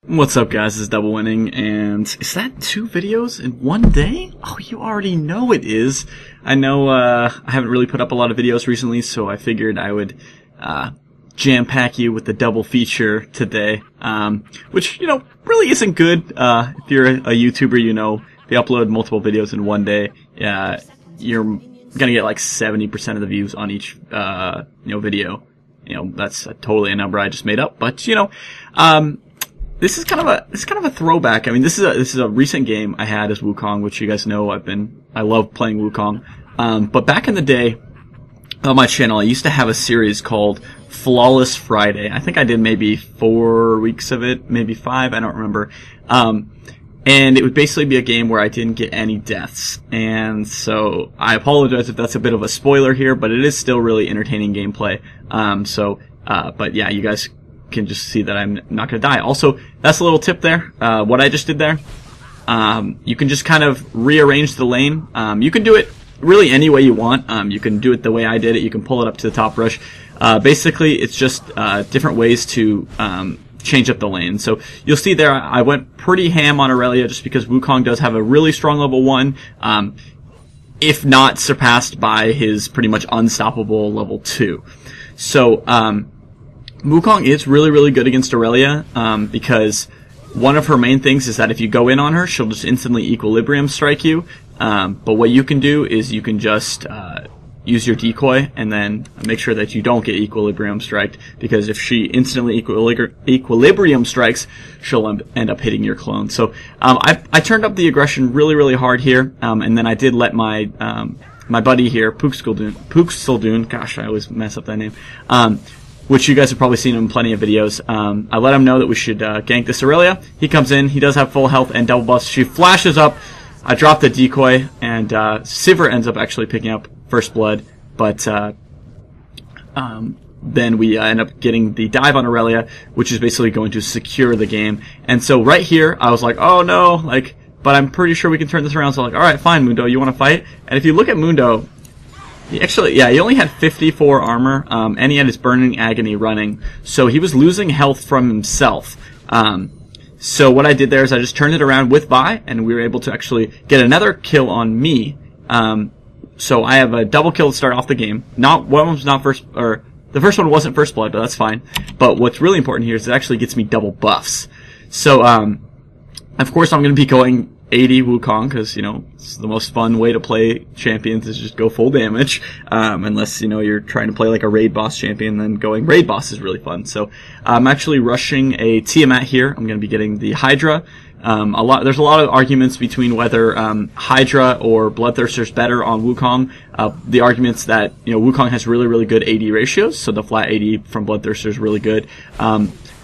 What's up, guys? It's DoubleWinning, and is that 2 videos in one day? Oh, you already know it is. I know I haven't really put up a lot of videos recently, so I figured I would jam-pack you with the double feature today, which, you know, really isn't good. If you're a YouTuber, you know, they upload multiple videos in one day. You're gonna get like 70% of the views on each video. You know, that's totally a number I just made up, but you know, this is kind of a throwback. I mean, this is a recent game I had as Wukong, which you guys know I love playing Wukong. But back in the day on my channel, I used to have a series called Flawless Friday. I think I did maybe 4 weeks of it, maybe 5, I don't remember. And it would basically be a game where I didn't get any deaths. And so I apologize if that's a bit of a spoiler here, but it is still really entertaining gameplay. But yeah, you guys can just see that I'm not going to die. Also, that's a little tip there. What I just did there, you can just kind of rearrange the lane. You can do it really any way you want. You can do it the way I did it. You can pull it up to the top rush. Basically, it's just different ways to change up the lane. So you'll see there I went pretty ham on Aurelia just because Wukong does have a really strong level 1, if not surpassed by his pretty much unstoppable level 2. So Wukong is really, really good against Aurelia because one of her main things is that if you go in on her, she'll just instantly equilibrium strike you. But what you can do is you can just use your decoy and then make sure that you don't get equilibrium striked, because if she instantly equilibrium strikes, she'll end up hitting your clone. So I turned up the aggression really, really hard here, and then I did let my my buddy here, Pooksildun, gosh, I always mess up that name, which you guys have probably seen in plenty of videos. I let him know that we should gank this Aurelia. He comes in, he does have full health and double buffs. She flashes up, I drop the decoy, and Sivir ends up actually picking up first blood, but then we end up getting the dive on Aurelia, which is basically going to secure the game. And so right here, I was like, oh no, but I'm pretty sure we can turn this around. So I'm like, alright, fine, Mundo, you want to fight? And if you look at Mundo, he only had 54 armor, and he had his Burning Agony running, so he was losing health from himself. So what I did there is I just turned it around with Vi, and we were able to actually get another kill on me. So I have a double kill to start off the game. One was not first, or the first one wasn't first blood, but that's fine. But what's really important here is it actually gets me double buffs. So, of course I'm going to be going 80 Wukong, because, you know, it's the most fun way to play champions is just go full damage. Unless, you know, you're trying to play like a raid boss champion, then going raid boss is really fun. So, I'm actually rushing a Tiamat here. I'm going to be getting the Hydra. There's a lot of arguments between whether Hydra or Bloodthirster's better on Wukong. The arguments that, you know, Wukong has really, really good AD ratios, so the flat AD from Bloodthirster is really good.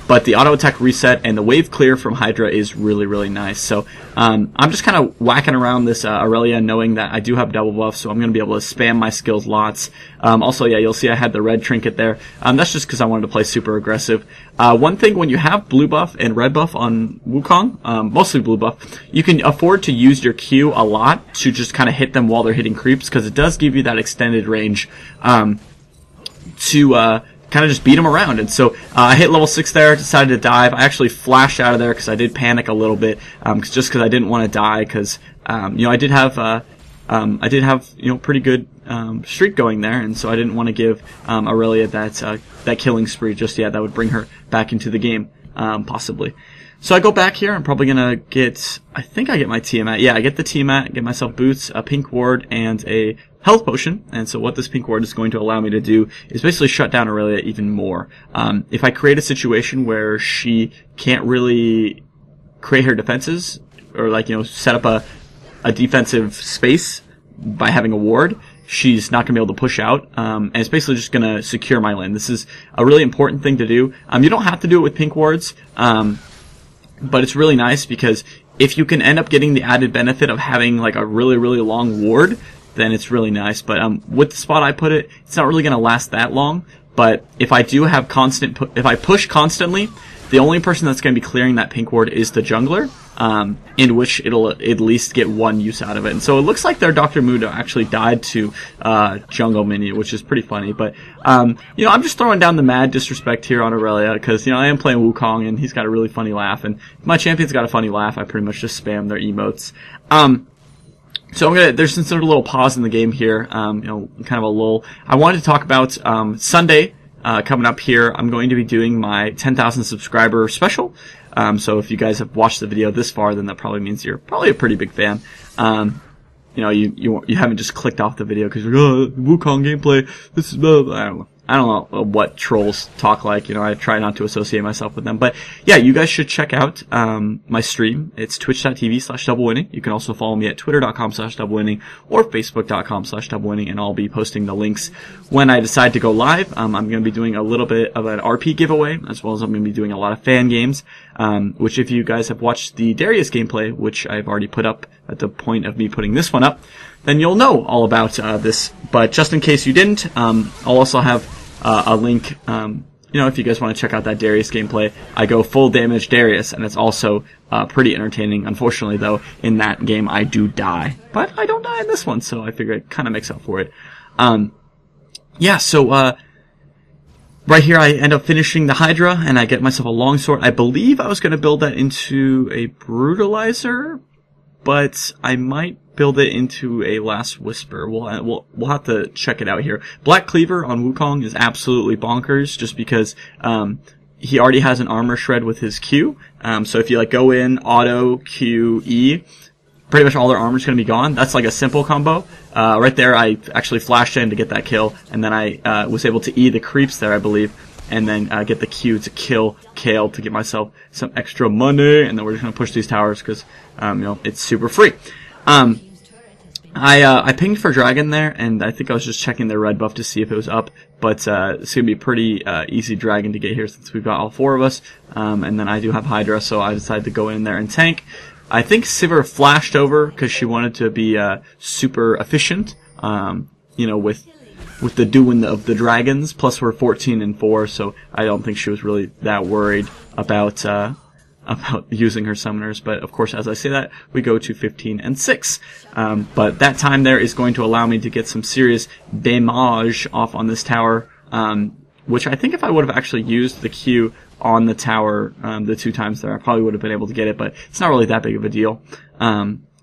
But the auto attack reset and the wave clear from Hydra is really, really nice. So I'm just kind of whacking around this Aurelia, knowing that I do have double buff, so I'm going to be able to spam my skills lots. Also, yeah, you'll see I had the red trinket there. That's just because I wanted to play super aggressive. One thing, when you have blue buff and red buff on Wukong, mostly blue buff, you can afford to use your Q a lot to just kind of hit them while they're hitting creeps, because it does give you that extended range to kind of just beat him around. And so I hit level 6 there, decided to dive. I actually flashed out of there because I did panic a little bit, just because I didn't want to die, because you know, I did have you know, pretty good streak going there, and so I didn't want to give Aurelia that killing spree just yet. That would bring her back into the game, possibly. So I go back here. I'm probably gonna get, I think I get my Tiamat. Yeah, I get the Tiamat, get myself boots, a pink ward, and a health potion. And so what this pink ward is going to allow me to do is basically shut down Aurelia even more. If I create a situation where she can't really create her defenses, or like, you know, set up a defensive space by having a ward, she's not going to be able to push out, and it's basically just going to secure my lane. This is a really important thing to do. You don't have to do it with pink wards, but it's really nice because if you can end up getting the added benefit of having like a really, really long ward, then it's really nice. But with the spot I put it, it's not really going to last that long. but if I do have if I push constantly, the only person that's going to be clearing that pink ward is the jungler, in which it'll at least get one use out of it. And so it looks like their Dr. Mundo actually died to jungle minion, which is pretty funny. But you know, I'm just throwing down the mad disrespect here on Aurelia because, you know, I am playing Wukong and he's got a really funny laugh, and if my champion's got a funny laugh, I pretty much just spam their emotes. So there's a little pause in the game here, you know, kind of a lull. I wanted to talk about Sunday. Coming up here, I'm going to be doing my 10,000 subscriber special. So if you guys have watched the video this far, then that probably means you're probably a pretty big fan. You know, you haven't just clicked off the video because you're like, oh, Wukong gameplay, this is blah, blah. I don't know what trolls talk like. You know, I try not to associate myself with them. But yeah, you guys should check out my stream. It's twitch.tv/DoubleWinning. You can also follow me at twitter.com/DoubleWinning or facebook.com/DoubleWinning, and I'll be posting the links when I decide to go live. I'm going to be doing a little bit of an RP giveaway, as well as I'm going to be doing a lot of fan games, which if you guys have watched the Darius gameplay, which I've already put up at the point of me putting this one up, then you'll know all about this. But just in case you didn't, I'll also have a link. You know, if you guys want to check out that Darius gameplay, I go full damage Darius, and it's also pretty entertaining. Unfortunately, though, in that game I do die, but I don't die in this one, so I figure it kind of makes up for it. Yeah, so right here I end up finishing the Hydra, and I get myself a longsword. I believe I was going to build that into a brutalizer, but I might build it into a Last Whisper. We'll have to check it out here. Black Cleaver on Wukong is absolutely bonkers, just because he already has an armor shred with his Q. So if you like go in auto Q E, pretty much all their armor's gonna be gone. That's like a simple combo. Right there, I actually flashed in to get that kill, and then I was able to E the creeps there, I believe, and then get the Q to kill Kale to get myself some extra money, and then we're just gonna push these towers because you know, it's super free. I pinged for Dragon there, and I think I was just checking their red buff to see if it was up, but it's gonna be pretty easy Dragon to get here since we've got all four of us, and then I do have Hydra, so I decided to go in there and tank. I think Sivir flashed over because she wanted to be super efficient, you know, with the doing of the dragons. Plus we're 14-4, so I don't think she was really that worried about using her summoners. But of course, as I say that, we go to 15-6. But that time there is going to allow me to get some serious damage off on this tower, which I think if I would have actually used the Q on the tower the 2 times there, I probably would have been able to get it, but it's not really that big of a deal,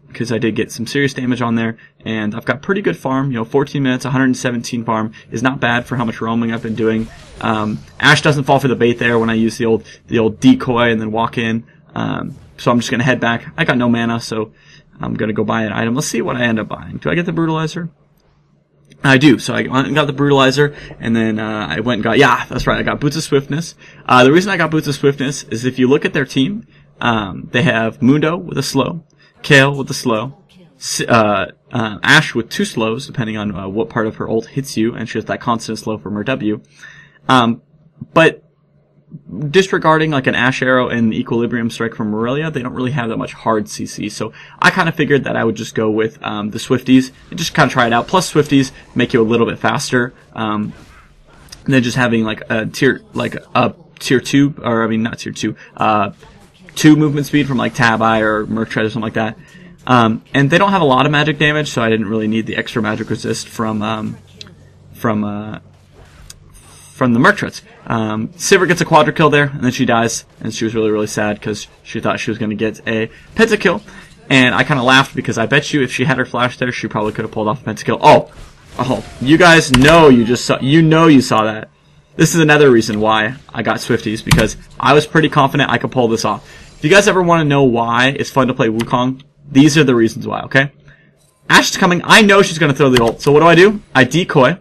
because I did get some serious damage on there, and I've got pretty good farm. You know, 14 minutes, 117 farm is not bad for how much roaming I've been doing. Ashe doesn't fall for the bait there when I use the old decoy and then walk in, so I'm just gonna head back. I got no mana, so I'm gonna go buy an item. Let's see what I end up buying. Do I get the brutalizer? I do. So I went and got the brutalizer, and then I went and got, yeah, that's right, I got Boots of Swiftness. The reason I got Boots of Swiftness is if you look at their team, they have Mundo with a slow, Kale with a slow, Ashe with 2 slows, depending on what part of her ult hits you, and she has that constant slow from her W. But disregarding like an Ashe Arrow and the Equilibrium Strike from Aurelia, they don't really have that much hard CC. So I kind of figured that I would just go with the Swifties and just kind of try it out. Plus Swifties make you a little bit faster than just having like a tier 2, or I mean not tier 2, 2 movement speed from like Tab Eye or Merc Tread or something like that. And they don't have a lot of magic damage, so I didn't really need the extra magic resist from the Merc Treads. Sivir gets a quadra kill there, and then she dies, and she was really, really sad because she thought she was going to get a pentakill. And I kind of laughed because I bet you if she had her flash there, she probably could have pulled off a pentakill. Oh, you guys know you saw that. This is another reason why I got Swifties, because I was pretty confident I could pull this off. If you guys ever want to know why it's fun to play Wukong, these are the reasons why, okay? Ashe is coming. I know she's going to throw the ult. So what do? I decoy.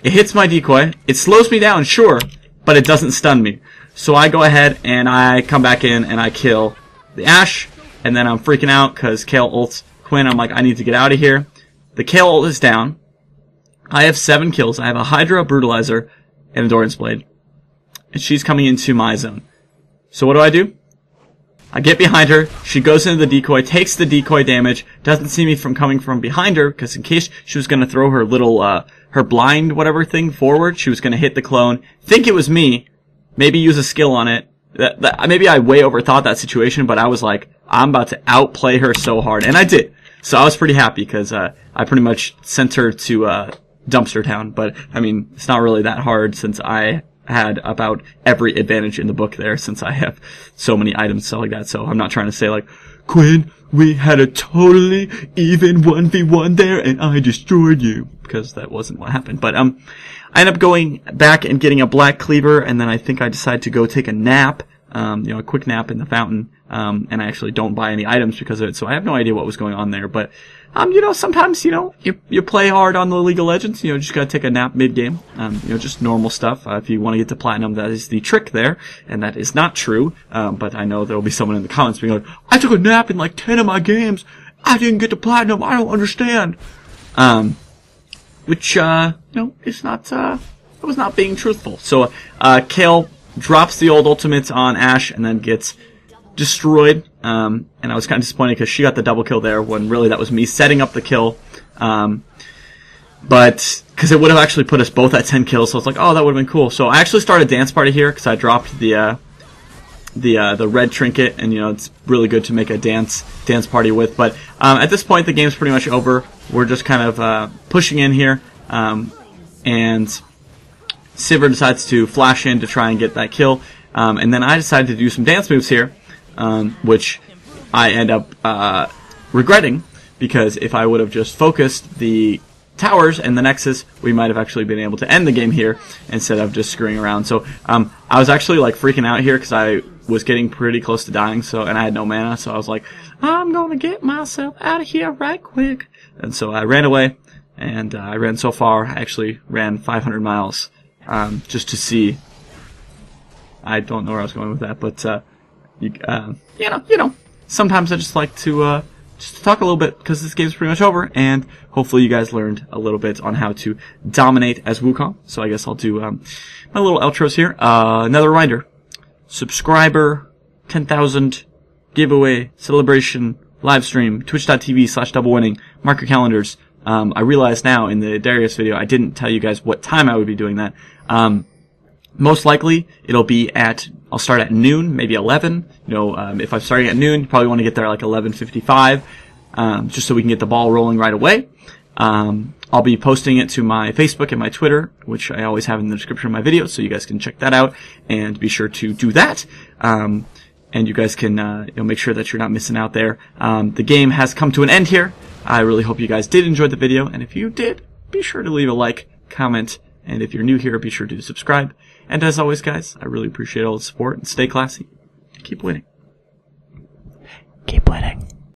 It hits my decoy. It slows me down, sure, but it doesn't stun me. So I go ahead and I come back in and I kill the Ashe, and then I'm freaking out because Kale ults Quinn. I'm like, I need to get out of here. The Kale ult is down. I have 7 kills. I have a Hydra, Brutalizer, and a Doran's Blade. And she's coming into my zone. So what do? I get behind her. She goes into the decoy, takes the decoy damage, doesn't see me from coming from behind her, because in case she was going to throw her little her blind whatever thing forward. She was going to hit the clone, think it was me, maybe use a skill on it. Maybe I way overthought that situation, but I was like, I'm about to outplay her so hard, and I did. So I was pretty happy because I pretty much sent her to Dumpster Town. But I mean, it's not really that hard since I had about every advantage in the book there, since I have so many items and stuff like that. So I'm not trying to say like, Quinn, we had a totally even 1v1 there and I destroyed you, because that wasn't what happened. But I ended up going back and getting a black cleaver, and then I think I decided to go take a nap, a quick nap in the fountain, and I actually don't buy any items because of it, so I have no idea what was going on there. But sometimes, you play hard on the League of Legends, just gotta take a nap mid-game, just normal stuff. If you want to get to platinum, that is the trick there, and that is not true, but I know there will be someone in the comments being like, I took a nap in like 10 of my games, I didn't get to platinum, I don't understand. Which, is not, it was not being truthful. So, Kale drops the old ultimate on Ashe and then gets destroyed, and I was kind of disappointed because she got the double kill there when really that was me setting up the kill, but because it would have actually put us both at 10 kills, so I was like, oh, that would have been cool. So I actually started Dance Party here because I dropped the red trinket, and it's really good to make a dance party with. But at this point the game's pretty much over. We're just kind of pushing in here, and Sivir decides to flash in to try and get that kill, and then I decided to do some dance moves here, which I end up regretting, because if I would have just focused the towers and the Nexus, we might have actually been able to end the game here instead of just screwing around. So I was actually like freaking out here because I was getting pretty close to dying, and I had no mana, so I was like, I'm gonna get myself out of here right quick. And so I ran away, and I ran so far, I actually ran 500 miles just to see. I don't know where I was going with that, but sometimes I just like to just talk a little bit, because this game's pretty much over, and hopefully you guys learned a little bit on how to dominate as Wukong. So I guess I'll do my little outros here. Another reminder: subscriber 10,000 giveaway celebration live stream, twitch.tv/DoubleWinning. Mark your calendars. I realize now in the Darius video I didn't tell you guys what time I would be doing that. Most likely it'll be I'll start at noon, maybe 11. If I'm starting at noon, you probably want to get there like 11:55, just so we can get the ball rolling right away. I'll be posting it to my Facebook and my Twitter, which I always have in the description of my videos, so you guys can check that out, and be sure to do that. And you guys can make sure that you're not missing out there. The game has come to an end here. I really hope you guys did enjoy the video, and if you did, be sure to leave a like, comment, and if you're new here, be sure to subscribe. And as always, guys, I really appreciate all the support, and stay classy. Keep winning. Keep winning.